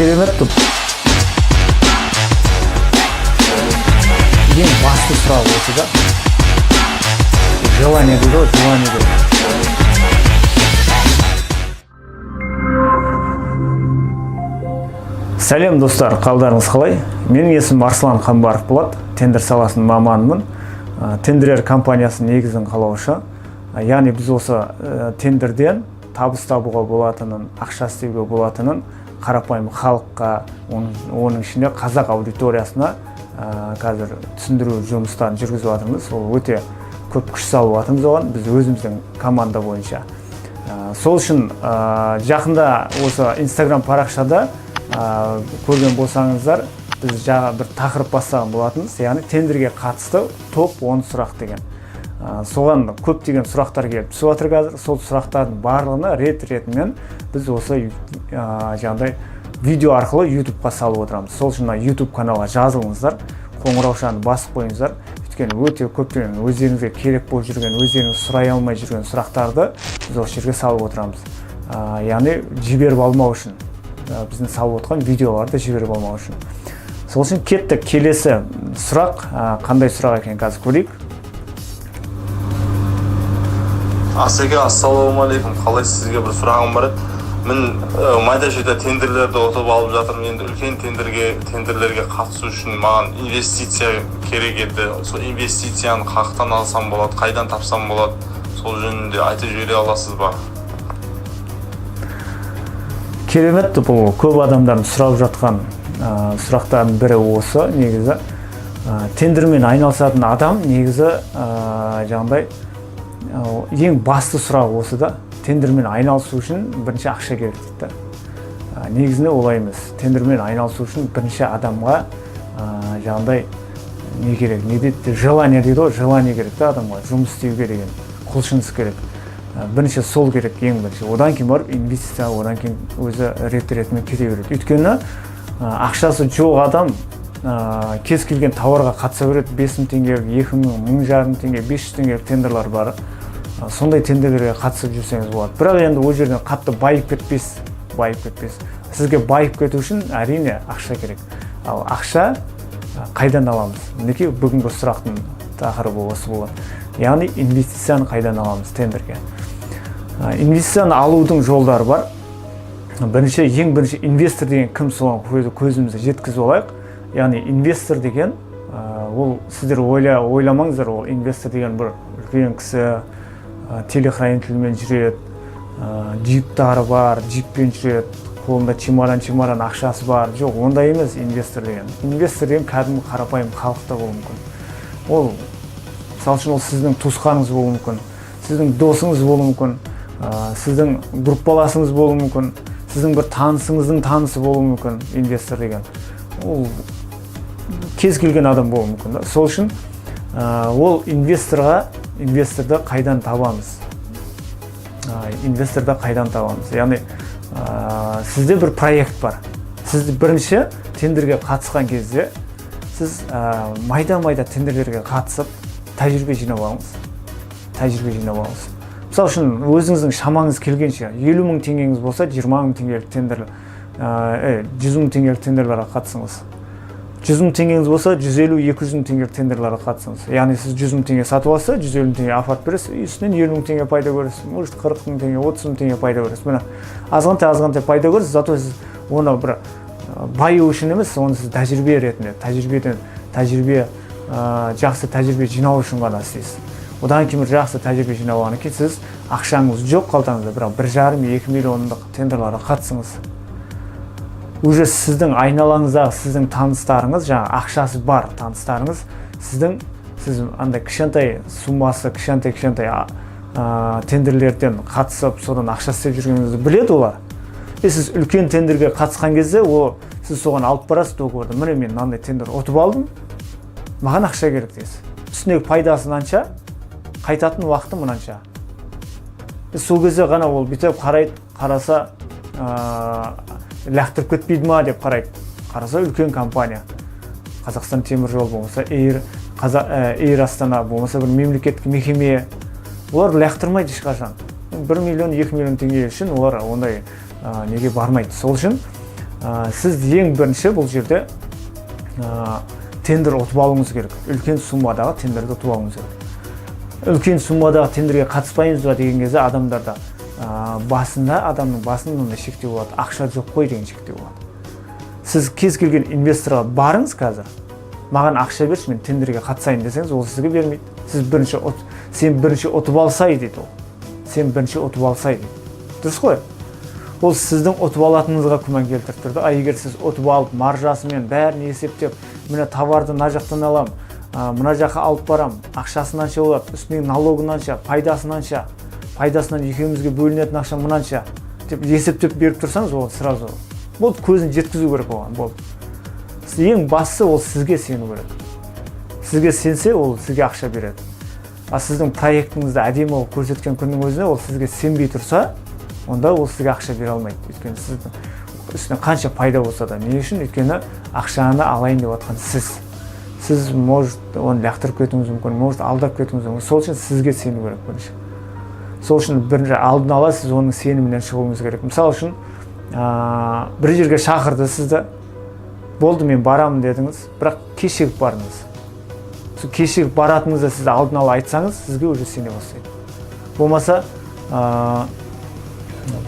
Керемет тұп. Ең басты сұрақ осы да. Желание дейді ғой, желание дейді. Сәлем достар, қалдарыңыз қалай? Менің есімім Арслан Қамбаров болады, тендер саласының маманымын. Тендер компаниясының негізін қалаушы. Яғни біз осы тендерден табыс табуға болатынын, ақша істеуге болатынын қарапайым халыққа, оның ішінде қазақ аудиториясына қазір түсіндіру жұмыстарын жүргізіп жатырмыз. Ол өте көп күш салып жатырмыз оған, біз өзіміздің команда бойынша. Сол үшін жақында осы Instagram парақшада көрген болсаңыздар, біз жаңа бір тақырып бастаған болатынбыз, яғни тендерге қатысты топ 10 сұрақ деген. Соған көптеген сұрақтар келіп түсіп жатыр қазір. Сол сұрақтардың барлығына рет-ретімен біз осы жаңағыдай видео арқылы YouTube-қа салып отырамыз. Сол үшін YouTube каналға жазылыңыздар, қоңыраушаны басып қойыңыздар. Өйткені өте көптеген өздеріңізге керек болып жүрген, өздеріңіз сұрай алмай жүрген сұрақтарды біз осы жерге салып отырамыз. Яғни жіберіп алмау үшін, біздің салып отырған видеоларды жіберіп алмау үшін. Сол үшін кеттік, келесі сұрақ, қандай сұрақ екен қазір көрейік. Асеке, ассалаумағалейкум. Қалай, сізге бір сұрағым бар еді. Мен майда жерде тендерлерді ұтып алып жатырмын. Енді үлкен тендерлерге қатысу үшін маған инвестиция керек еді. Сол инвестицияны қақтан алсам болады, қайдан тапсам болады? Сол жөнінде айтып жібере аласыз ба? Керемет, бұл көп адамдардың сұрап жатқан сұрақтардың бірі осы. Негізі тендермен айналысатын адам негізі жаңағыдай ең басты сұрақ осы да. Тендермен айналысу үшін бірінші ақша керек дейді. Негізінде олай емес. Тендермен айналысу үшін бірінші адамға жаңағыдай не керек? Не дейді? Желание дейді ғой, желание керек та адамға, жұмыс істеуге деген құлшыныс керек. Бірінші сол керек, ең бірінші. Одан кейін барып инвестиция, одан кейін өзі рет-ретімен кете береді. Өйткені ақшасы жоқ адам кез келген тауарға қатыса береді. 5000 теңге, 2000, 1500 теңге, 500 теңге тендерлар бар. Сондай тендерлерге қатысып жүрсеңіз болады. Бірақ енді ол жерден қатты байып кетпес. Сізге байып кету үшін әрине ақша керек. Ал ақша қайдан аламыз? Мінекей бүгінгі сұрақтың тақырыбы осы болады. Яғни инвестицияны қайдан аламыз тендерге? Инвестицияны алудың жолдары бар. Ең бірінші инвестор деген кім, соған көзімізді жеткізіп алайық. Яғни инвестор деген ол сіздер ойламаңыздар, ол инвестор деген бір үлкен кісі, телехранительмен жүреді, джиптары бар, джиппен жүреді, қолында чемодан ақшасы бар. Жоқ, ондай емес инвестор деген. Инвестор деген кәдімгі қарапайым халықта болуы мүмкін. Ол, мысалы үшін, ол сіздің туысқаныңыз болуы мүмкін, сіздің досыңыз болуы мүмкін, сіздің группаласыңыз болуы мүмкін, сіздің бір танысыңыздың танысы болуы мүмкін. Инвестор деген ол кез келген адам болуы мүмкін. Сол үшін ол инвесторды қайдан табамыз? Яғни сізде бір проект бар. Сіз бірінші тендерге қатысқан кезде сіз майда тендерлерге қатысып тәжірибе жинап алыңыз. Мысалы үшін өзіңіздің шамаңыз келгенше 50 000 теңгеңіз болса 20 000 теңгелік тендер, 100 000 теңгелік тендерларға қатысыңыз. 100 000 теңгеңіз болса 150-200 000 теңгелік тендерларға қатысыңыз. Яғни сіз 100 000 теңге сатып алса, 150 000 теңге апарып бересіз, үстінен 50 000 теңге пайда көресіз, может 40 000 теңге, 30 000 теңге пайда көресіз. Міне азғантай пайда көресіз, зато сіз оны бір байу үшін емес, оны сіз тәжірибе ретінде, жақсы тәжірибе жинау үшін ғана істейсіз. Одан кейін жақсы тәжірибе жинаудан кейін сіз ақшаңыз жоқ қалтаңызда, бірақ 1,5-2 миллиондық тендерларға қатысыңыз. Уже сіздің айналаңыздағы сіздің таныстарыңыз, жаңа ақшасы бар таныстарыңыз, сіз андай кішкентай суммасы, кішкентай тендерлерден қатысып, содан ақша істеп жүргеніңізді біледі олар. Сіз үлкен тендерге қатысқан кезде, сіз соған алып барасыз договорды. Міне мен мынандай тендер ұтып алдым, маған ақша керек дейсіз. Үстіндегі пайдасы мынанша, қайтатын уақыты мынанша. Сол кезде ғана ол бүйтіп қараса, лақтырып кетпейді ма деп қарайды. Қараса үлкен компания. Қазақстан темір жол болмаса, Эйр Астана болмаса бір мемлекеттік мекеме. Олар лақтырмайды ешқашан. 1 миллион, 2 миллион теңге үшін олар ондай неге бармайды. Сол үшін сіз ең бірінші бұл жерде тендер ұтып алуыңыз керек. Үлкен суммадағы тендерді ұтып алуыңыз керек. Үлкен суммадағы тендерге қатыспаймыз ба деген кезде адамның басында мындай шектеу болады. Ақша жоқ қой деген шектеу болады. Сіз кез келген инвесторға барыңыз қазір. Маған ақша берші, мен тендерге қатысайын десеңіз, ол сізге бермейді. Сен бірінші ұтып алсай дейді ол. Сен бірінші ұтып алсай дейді. Дұрыс қой? Ол сіздің ұтып алатыныңызға күмән келтіріп тұрды. Егер сіз ұтып алып, маржасымен бәрін есептеп, міне товарды мына жақтан алам, мына жаққа алып барам, ақшасынанша болады, үстінен налогынанша, пайдасынан екеумізге бөлінетін ақша мынанша деп есептеп беріп тұрсаңыз, ол сразу болды, көзін жеткізу керек оған, болды. Ең бастысы ол сізге сену керек. Сізге сенсе, ол сізге ақша береді. Сіздің проектіңізді әдемі ол көрсеткен күннің өзіне ол сізге сенбей тұрса, онда ол сізге ақша бере алмайды. Өйткені сіздің үстіне қанша пайда болса да, не үшін? Өйткені ақшаны алайын деп жатқан сіз. Сіз может оны лақтырып кетуіңіз мүмкін, может алдап кетуіңіз мүмкін. Сол үшін сізге сену керек бірінші. Сол үшін бірінші алдын ала сіз оның сенімінен шығуыңыз керек. Мысалы үшін бір жерге шақырды сізді, болды мен барамын дедіңіз, бірақ кешігіп барыңыз. Сол кешігіп баратыныңызды сіз алдын ала айтсаңыз, сізге уже сене бастайды. Болмаса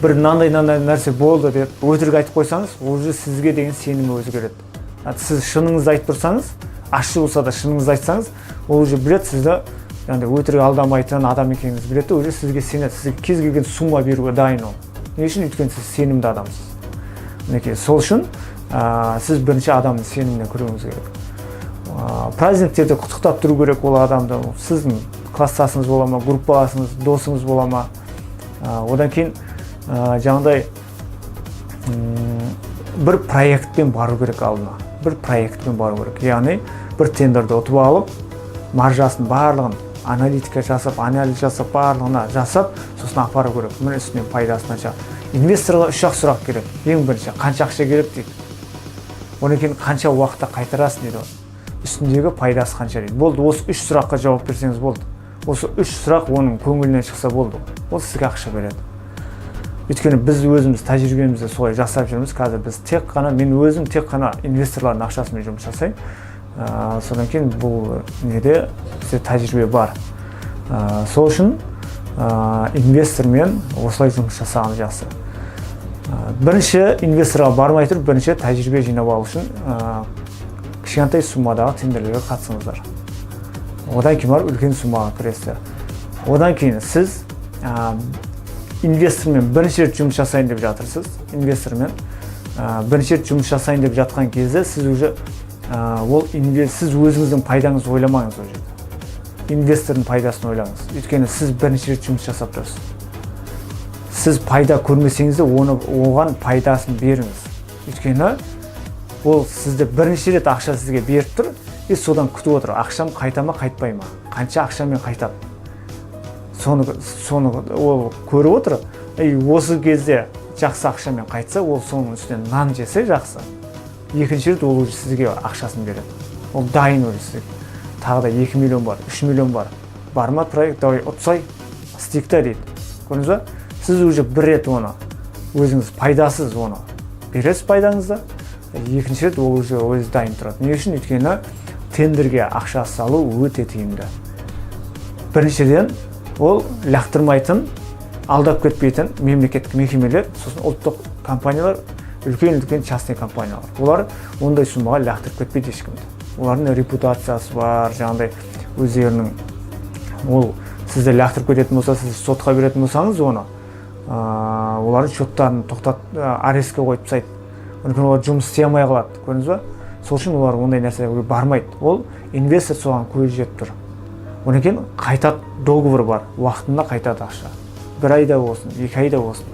бір мынандай нәрсе болды деп өтірік айтып қойсаңыз, уже сізге деген сенімі өзгереді. Сіз шыныңызды айтып тұрсаңыз, ащы болса да шыныңызды айтсаңыз, ол уже біледі сізді өтірік алдамайтын адам екеніңізді біледі, уже сізге сенеді. Сізге кез келген сумма беруге дайын ол. Не үшін? Өйткені сіз сенімді адамсыз. Мінекей, сол үшін сіз бірінші адамның сеніміне кіруіңіз керек. Праздниктерде құттықтап тұру керек ол адамды. Сіздің класстасыңыз бола ма, группаласыңыз, досыңыз бола ма. Одан кейін жаңағыдай бір проектпен бару керек алдына. Бір проектпен бару керек. Яғни бір тендерді ұтып алып, маржасын барлығын аналитика жасап, анализ жасап, барлығына жасап, сосын апару керек. Міне үстінен пайдасынан шығады. Инвесторларға 3-ақ сұрақ керек. Ең бірінші, қанша ақша керек дейді. Одан кейін қанша уақытта қайтарасың дейді. Үстіндегі пайдасы қанша дейді. Болды, осы 3 сұраққа жауап берсеңіз болды. Осы 3 сұрақ оның көңілінен шықса болды. Ол сізге ақша береді. Өйткені біз өзіміз тәжірибемізді солай жасап жүрміз. Қазір біз мен өзім тек қана инвесторлардың ақшасымен жұмыс жасаймын. Содан кейін бұл неде бізде тәжірибе бар. Сол үшін инвестормен осылай жұмыс жасаған жақсы. Бірінші инвесторға бармай тұрып, бірінші тәжірибе жинап алу үшін кішкентай суммадағы тендерлерге қатысыңыздар. Одан кейін барып үлкен суммаға кіресіздер. Одан кейін сіз инвестормен бірінші рет жұмыс жасайын деп жатырсыз. Инвестормен бірінші рет жұмыс жасайын деп жатқан кезде сіз уже сіз өзіңіздің пайдаңызды ойламаңыз ол жерде. Инвестордың пайдасын ойлаңыз. Өйткені сіз бірінші рет жұмыс жасап тұрсыз. Сіз пайда көрмесеңіз де оған пайдасын беріңіз. Өйткені ол сізді бірінші рет ақша сізге беріп тұр, содан күтіп отыр. Ақшам қайта ма, қайтпай ма? Қанша ақшамен қайтады? Соны ол көріп отыр. Осы кезде жақсы ақшамен қайтса, ол соның үстінен нан жесе жақсы. Екінші рет ол сізге ақшасын береді. Ол дайын өлі сізге. Тағы да 2 миллион бар, 3 миллион бар. Бар ма проект, давай ұтсай, стикта дейді. Көрдіңіз ба? Сіз уже бір рет оны, өзіңіз пайдасыз оны бересіз пайдаңызды. Екінші рет ол уже өзі дайын тұрады. Не үшін? Өйткені тендерге ақша салу өте тиімді. Біріншіден ол лақтырмайтын, алдап кетпейтін мемлекеттік мекемелер, сосын ұлттық компаниялар, үлкен частный компаниялар. Олар ондай суммаға лақтырып кетпейді ешкімді. Олардың репутациясы бар, жаңағыдай өздерінің ол сізді лақтырып кететін болса, сіз сотқа беретін болсаңыз оны, олардың счеттарын арестке қойып тастайды. Мүмкін олар жұмыс істей алмай қалады. Көрдіңіз ба? Сол үшін олар ондай нәрселерге бармайды. Ол инвестор соған көзі жетіп тұр. Одан кейін қайтады, договор бар, уақытында қайтады ақша. 1 айда болсын, 2 айда болсын,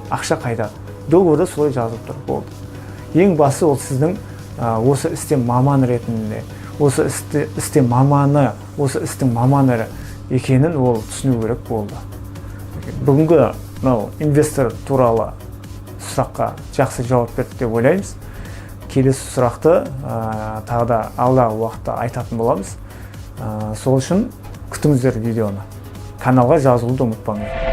ақша қайтады. Договорда солай жазылып тұр, болды. Ең басы ол сіздің осы істе маман ретінде, осы істің маманы екенін ол түсіну керек болды. Бүгінгі инвестор туралы сұраққа жақсы жауап бердік деп ойлаймыз. Келесі сұрақты тағы да алдағы уақытта айтатын боламыз. Сол үшін күтіңіздер видеоны. Каналға жазылуды ұмытпаңыздар.